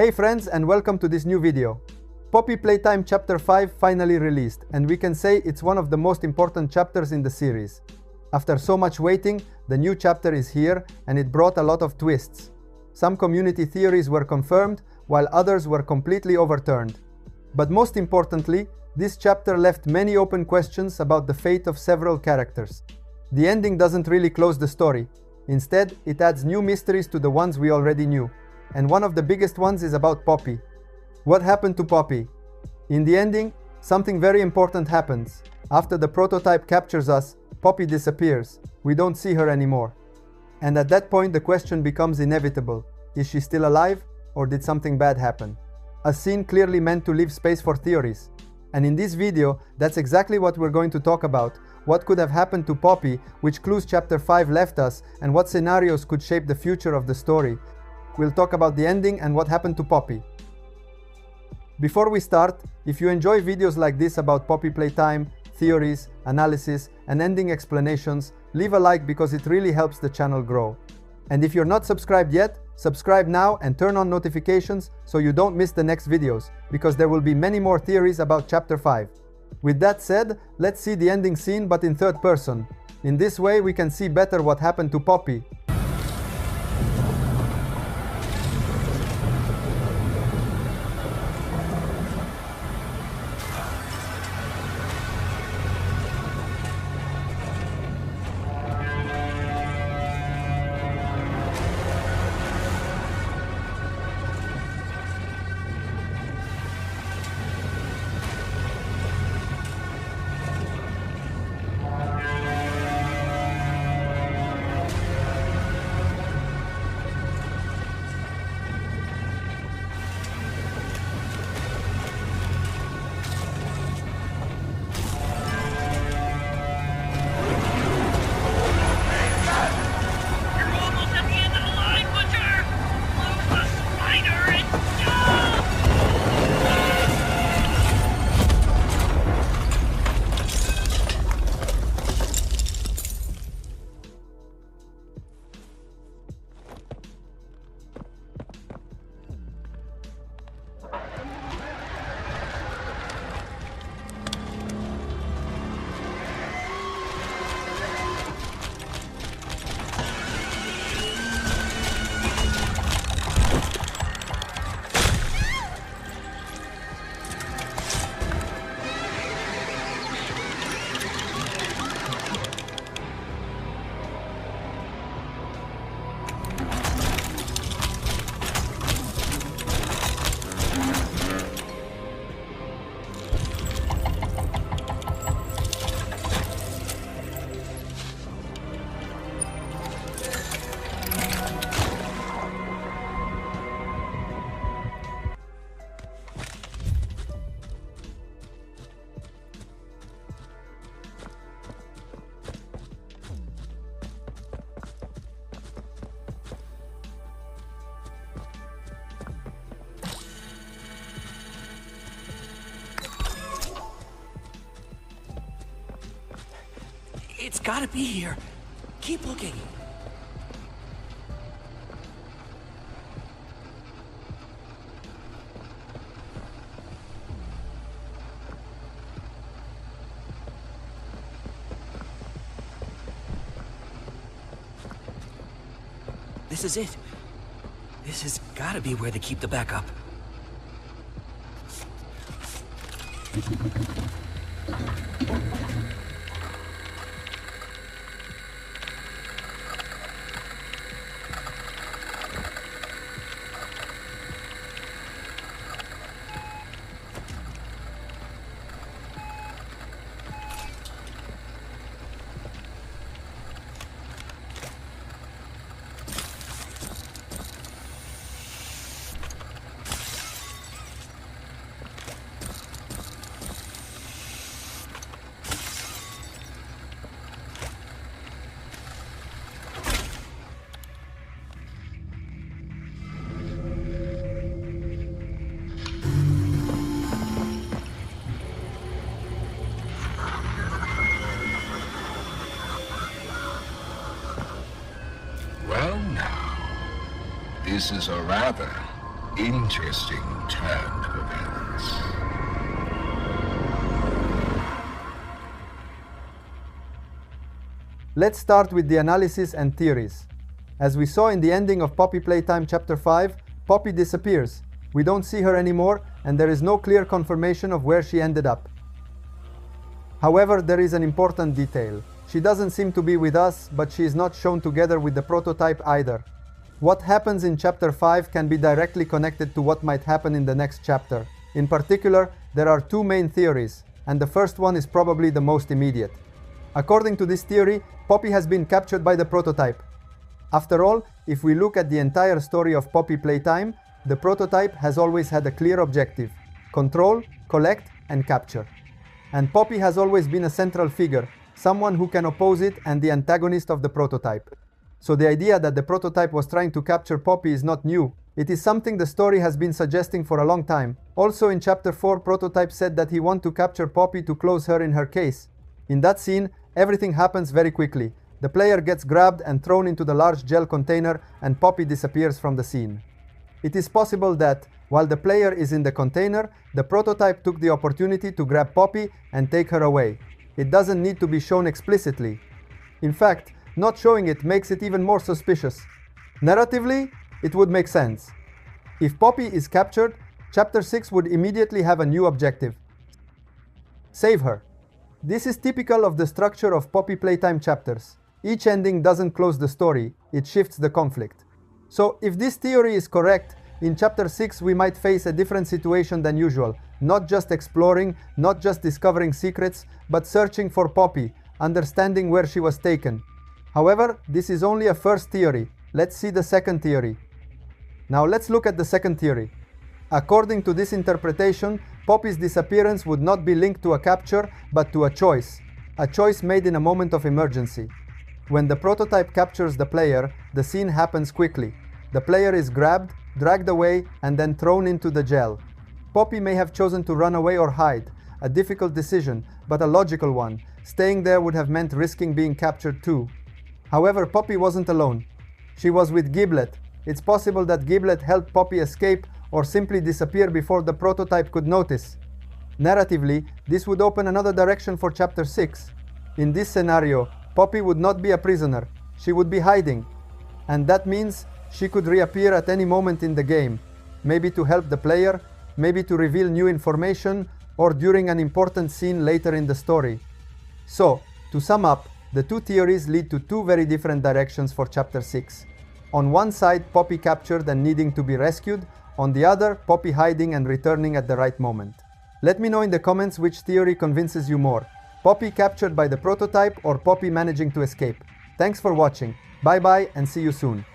Hey friends, and welcome to this new video. Poppy Playtime Chapter 5 finally released, and we can say it's one of the most important chapters in the series. After so much waiting, the new chapter is here, and it brought a lot of twists. Some community theories were confirmed, while others were completely overturned. But most importantly, this chapter left many open questions about the fate of several characters. The ending doesn't really close the story. Instead, it adds new mysteries to the ones we already knew. And one of the biggest ones is about Poppy. What happened to Poppy? In the ending, something very important happens. After the prototype captures us, Poppy disappears. We don't see her anymore. And at that point, the question becomes inevitable. Is she still alive, or did something bad happen? A scene clearly meant to leave space for theories. And in this video, that's exactly what we're going to talk about. What could have happened to Poppy, which clues Chapter 5 left us, and what scenarios could shape the future of the story. We'll talk about the ending and what happened to Poppy. Before we start, if you enjoy videos like this about Poppy Playtime, theories, analysis, and ending explanations, leave a like because it really helps the channel grow. And if you're not subscribed yet, subscribe now and turn on notifications so you don't miss the next videos, because there will be many more theories about Chapter 5. With that said, let's see the ending scene but in third person. In this way we can see better what happened to Poppy. It's gotta be here. Keep looking. This is it. This has gotta be where they keep the backup. This is a rather Interesting turn of events. Let's start with the analysis and theories. As we saw in the ending of Poppy Playtime Chapter 5, Poppy disappears. We don't see her anymore, and there is no clear confirmation of where she ended up. However, there is an important detail. She doesn't seem to be with us, but she is not shown together with the prototype either. What happens in Chapter 5 can be directly connected to what might happen in the next chapter. In particular, there are two main theories, and the first one is probably the most immediate. According to this theory, Poppy has been captured by the prototype. After all, if we look at the entire story of Poppy Playtime, the prototype has always had a clear objective: control, collect, and capture. And Poppy has always been a central figure, someone who can oppose it and the antagonist of the prototype. So the idea that the prototype was trying to capture Poppy is not new. It is something the story has been suggesting for a long time. Also in Chapter 4, Prototype said that he wanted to capture Poppy to close her in her case. In that scene, everything happens very quickly. The player gets grabbed and thrown into the large gel container, and Poppy disappears from the scene. It is possible that, while the player is in the container, the prototype took the opportunity to grab Poppy and take her away. It doesn't need to be shown explicitly. In fact, not showing it makes it even more suspicious. Narratively, it would make sense. If Poppy is captured, Chapter 6 would immediately have a new objective: save her. This is typical of the structure of Poppy Playtime chapters. Each ending doesn't close the story, it shifts the conflict. So, if this theory is correct, in Chapter 6 we might face a different situation than usual, not just exploring, not just discovering secrets, but searching for Poppy, understanding where she was taken. However, this is only a first theory. Let's see the second theory. Now let's look at the second theory. According to this interpretation, Poppy's disappearance would not be linked to a capture, but to a choice made in a moment of emergency. When the prototype captures the player, the scene happens quickly. The player is grabbed, dragged away, and then thrown into the gel. Poppy may have chosen to run away or hide, a difficult decision, but a logical one. Staying there would have meant risking being captured too. However, Poppy wasn't alone. She was with Giblet. It's possible that Giblet helped Poppy escape or simply disappear before the prototype could notice. Narratively, this would open another direction for Chapter 6. In this scenario, Poppy would not be a prisoner. She would be hiding. And that means she could reappear at any moment in the game, maybe to help the player, maybe to reveal new information, or during an important scene later in the story. So, to sum up, the two theories lead to two very different directions for Chapter 6. On one side, Poppy captured and needing to be rescued. On the other, Poppy hiding and returning at the right moment. Let me know in the comments which theory convinces you more: Poppy captured by the prototype or Poppy managing to escape. Thanks for watching. Bye bye and see you soon.